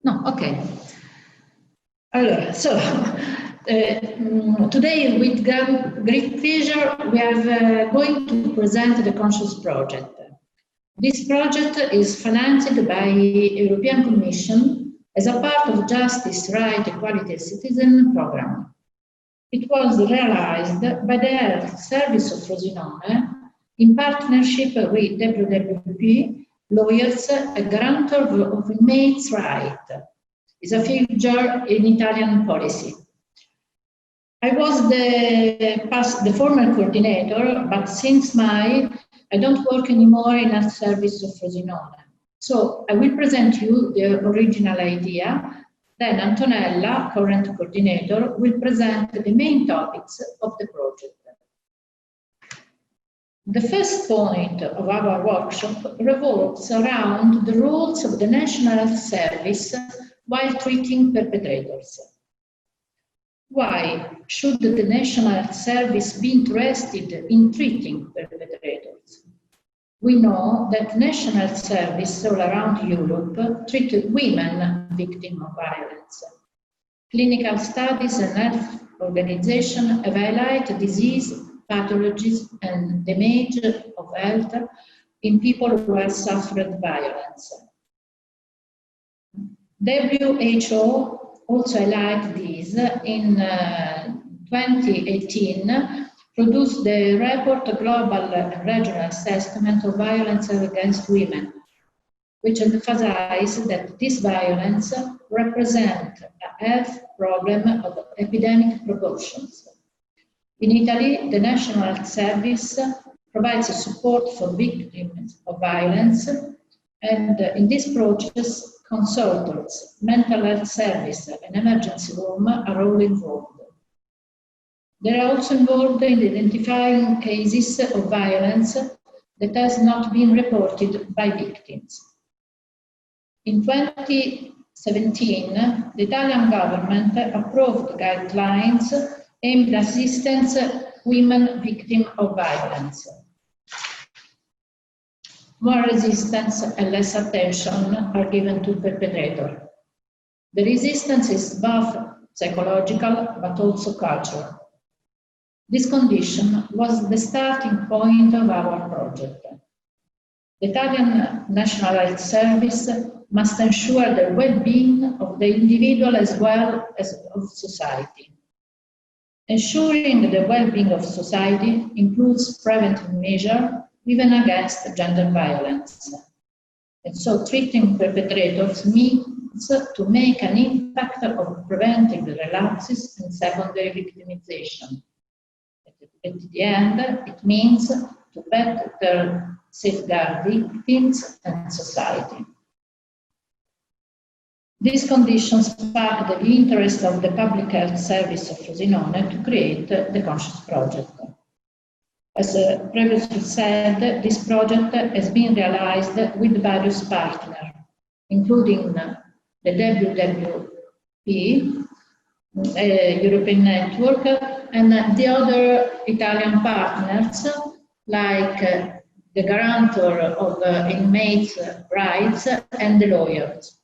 No, okay. Allora, so today with great pleasure we are going to present the Conscious Project. This project is financed by European Commission as a part of Justice, Right, Equality and Citizen program. It was realized by the Health Service of Frosinone in partnership with WWP, lawyers, a guarantor of inmates' rights. Is a figure in Italian policy. I was the former coordinator, but since May, I don't work anymore in Health Service of Frosinone. So I will present you the original idea. Then Antonella, current coordinator, will present the main topics of the project. The first point of our workshop revolves around the roles of the National Health Service while treating perpetrators. Why should the National Health Service be interested in treating perpetrators? We know that National Health Service all around Europe treat women victims of violence. Clinical studies and health organizations have highlighted disease, pathologies, and damage of health in people who have suffered violence. WHO also highlighted this in 2018, produced the report Global and Regional Assessment of Violence Against Women, which emphasizes that this violence represents a health problem of epidemic proportions. In Italy, the National Health Service provides support for victims of violence, and in this process, consultants, mental health service, and emergency room are all involved. They are also involved in identifying cases of violence that has not been reported by victims. In 2017, the Italian government approved guidelines aimed at assistance women victims of violence. More resistance and less attention are given to perpetrators. The resistance is both psychological but also cultural. This condition was the starting point of our project. The Italian National Health Service must ensure the well-being of the individual as well as of society. Ensuring the well-being of society includes preventive measures even against gender violence. And so treating perpetrators means to make an impact of preventing relapses and secondary victimization. At the end, it means to better safeguard victims and society. These conditions sparked the interest of the Public Health Service of Frosinone to create the Conscious Project. As previously said, this project has been realized with various partners, including the WWP, European Network, and the other Italian partners, like the guarantor of inmates' rights and the lawyers.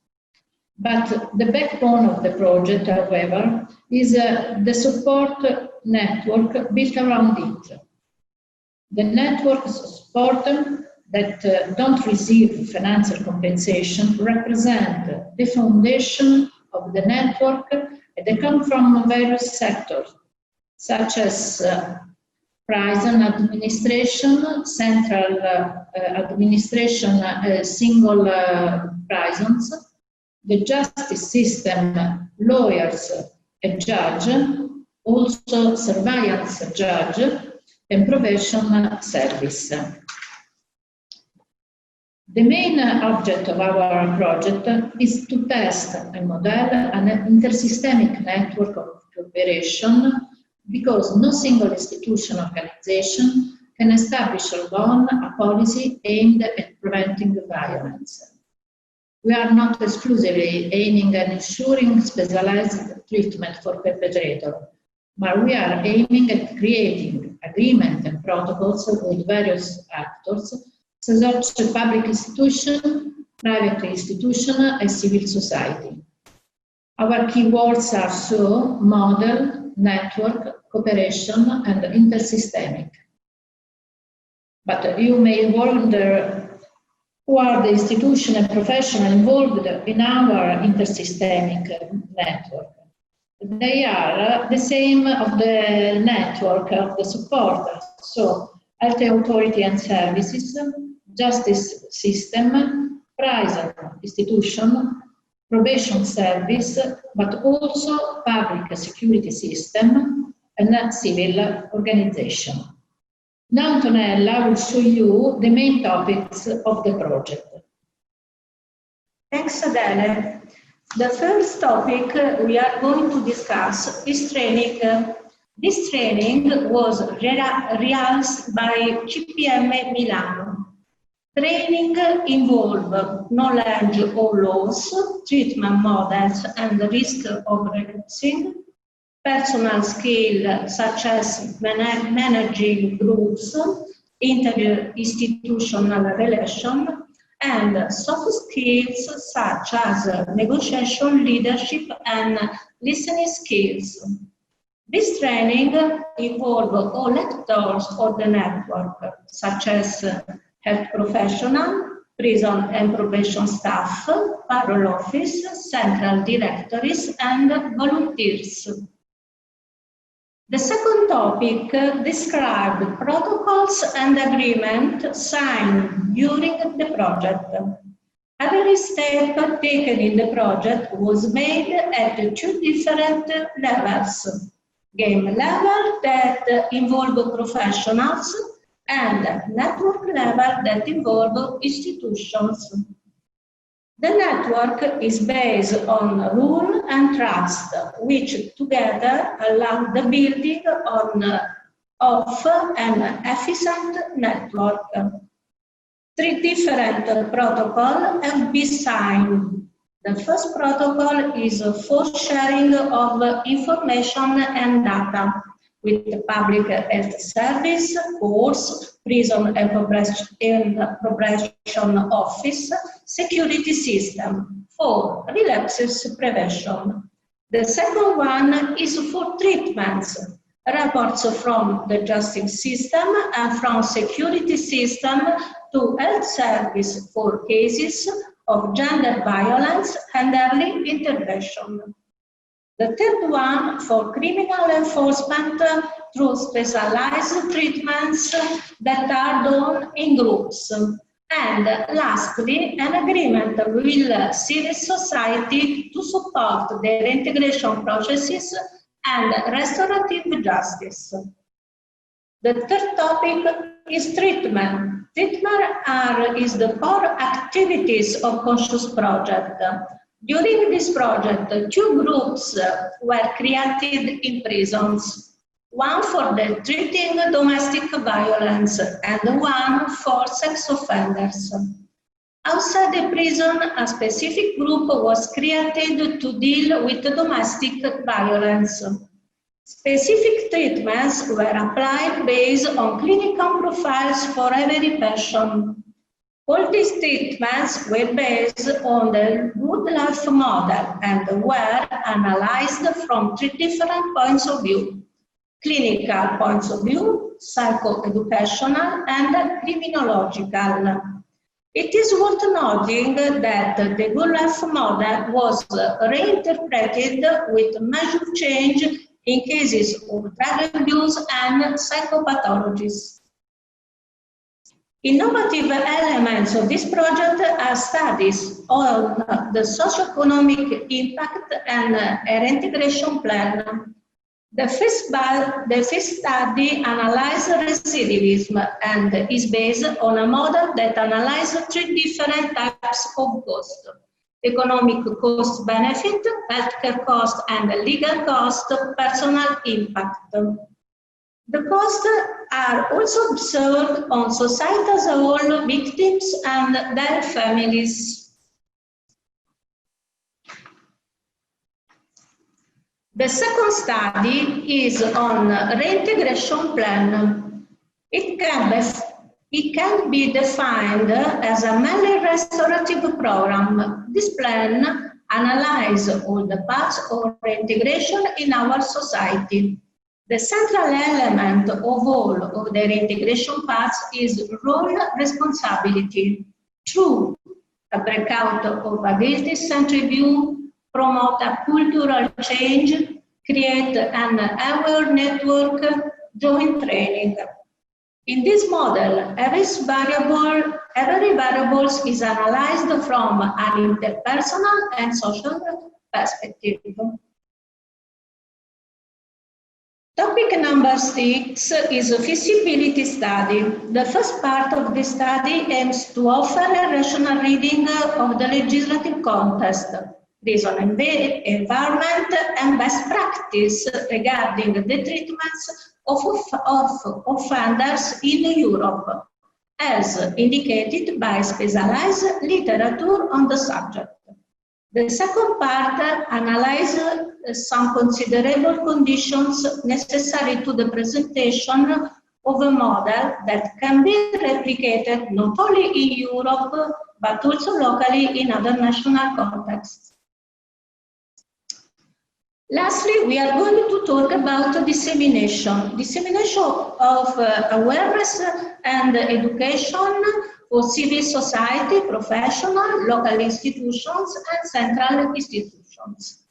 But the backbone of the project, however, is the support network built around it. The network's support that don't receive financial compensation represent the foundation of the network, and they come from various sectors, such as prison administration, central administration, single prisons, the justice system, lawyers, a judge, also surveillance judge, and probation service. The main object of our project is to test and model an intersystemic network of cooperation, because no single institution or organization can establish alone a policy aimed at preventing violence. We are not exclusively aiming at ensuring specialized treatment for perpetrators, but we are aiming at creating agreement and protocols with various actors, such as public institutions, private institutions, and civil society. Our keywords are so, model, network, cooperation, and intersystemic. But you may wonder who are the institution and professionals involved in our intersystemic network. They are the same of the network of the support, so health authority and services, justice system, prison institution, probation service, but also public security system and civil organization. Now Antonella will show you the main topics of the project. Thanks, Adele. The first topic we are going to discuss is training. This training was realized by CPM Milano. Training involved knowledge of laws, treatment models and risk of relapsing, personal skills such as managing groups, inter-institutional relations, and soft skills such as negotiation, leadership, and listening skills. This training involved all actors of the network, such as health professionals, prison and probation staff, parole office, central directories, and volunteers. The second topic described protocols and agreements signed during the project. Every step taken in the project was made at two different levels. Game level that involved professionals and network level that involved institutions. The network is based on rule and trust, which together allow the building of an efficient network. Three different protocols have been signed. The first protocol is for sharing of information and data with the public health service, courts, prison and probation office, security system for relapses prevention. The second one is for treatments, reports from the justice system and from security system to health service for cases of gender violence and early intervention. The third one for criminal enforcement through specialized treatments that are done in groups. And lastly, an agreement with civil society to support their integration processes and restorative justice. The third topic is treatment. Treatment is the core activities of Conscious Project. During this project, two groups were created in prisons, one for the treating domestic violence and one for sex offenders. Outside the prison, a specific group was created to deal with domestic violence. Specific treatments were applied based on clinical profiles for every patient. All these treatments were based on the good life model and were analyzed from three different points of view: clinical points of view, psychoeducational, and criminological. It is worth noting that the good life model was reinterpreted with major change in cases of drug abuse and psychopathologies. Innovative elements of this project are studies on the socioeconomic impact and a reintegration plan. The first study analyzed recidivism and is based on a model that analyzes three different types of cost: economic cost benefit, healthcare cost, and legal cost, personal impact. The costs are also observed on society as a whole, victims and their families. The second study is on reintegration plan. It can be defined as a mainly restorative program. This plan analyzes recognize all the paths of reintegration in our society. The central element of all of the reintegration paths is role responsibility. Through a breakout of ability-centered view, promote a cultural change, create an aware network, joint training. In this model, every variable is analyzed from an interpersonal and social perspective. Topic number 6 is a feasibility study. The first part of the study aims to offer a rational reading of the legislative context, reason environment, and best practice regarding the treatments of offenders in Europe, as indicated by specialized literature on the subject. The second part analyzes some considerable conditions necessary to the presentation of a model that can be replicated not only in Europe, but also locally in other national contexts. Lastly, we are going to talk about dissemination. Dissemination of awareness and education for civil society, professional, local institutions, and central institutions.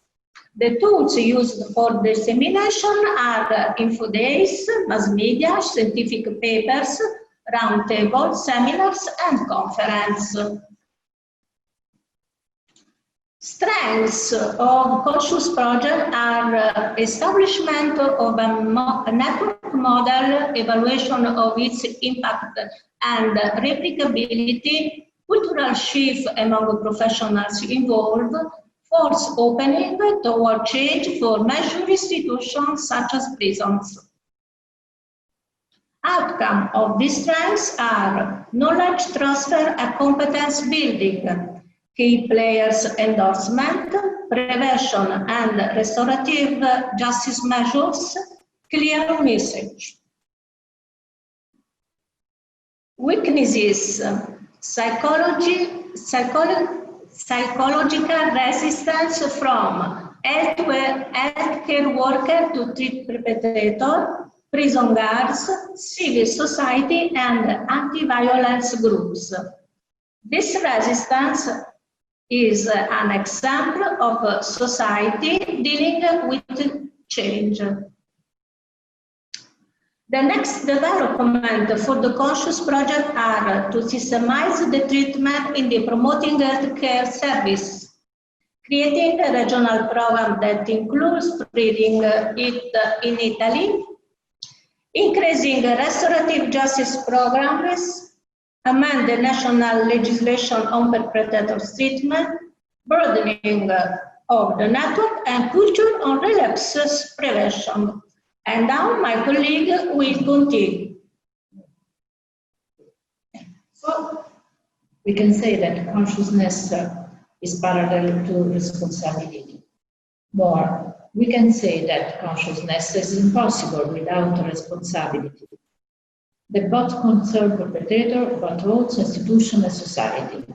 The tools used for dissemination are info days, mass media, scientific papers, roundtables, seminars, and conferences. Strengths of conscious project are establishment of a network model, evaluation of its impact and replicability, cultural shift among professionals involved, force opening toward change for major institutions such as prisons. Outcome of these strengths are knowledge transfer and competence building, key players endorsement, prevention and restorative justice measures, clear message. Weaknesses, psychological resistance from healthcare worker to treat perpetrator, prison guards, civil society and anti-violence groups. This resistance is an example of a society dealing with change. The next development for the Conscious Project are to systemize the treatment in the promoting healthcare service, creating a regional program that includes spreading it in Italy, increasing restorative justice programs, amend the national legislation on perpetrators treatment, broadening of the network and culture on relapses prevention. And now my colleague will continue. So we can say that consciousness is parallel to responsibility. More, we can say that consciousness is impossible without responsibility. That both concern perpetrator, but also institution and society.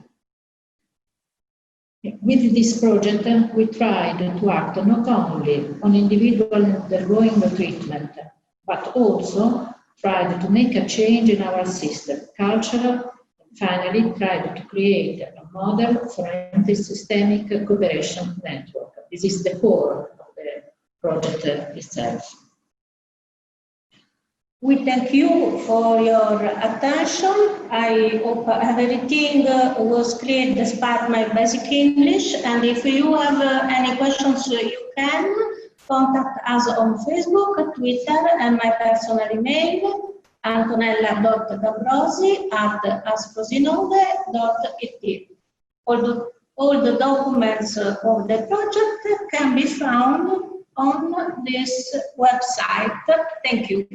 With this project, we tried to act not only on individual undergoing the treatment, but also tried to make a change in our system, cultural, and finally tried to create a model for an anti-systemic cooperation network. This is the core of the project itself. We thank you for your attention. I hope everything was clear despite my basic English. And if you have any questions, you can contact us on Facebook, Twitter, and my personal email, Antonella.D'Ambrosi@asfrosinone.it. All the documents of the project can be found on this website. Thank you.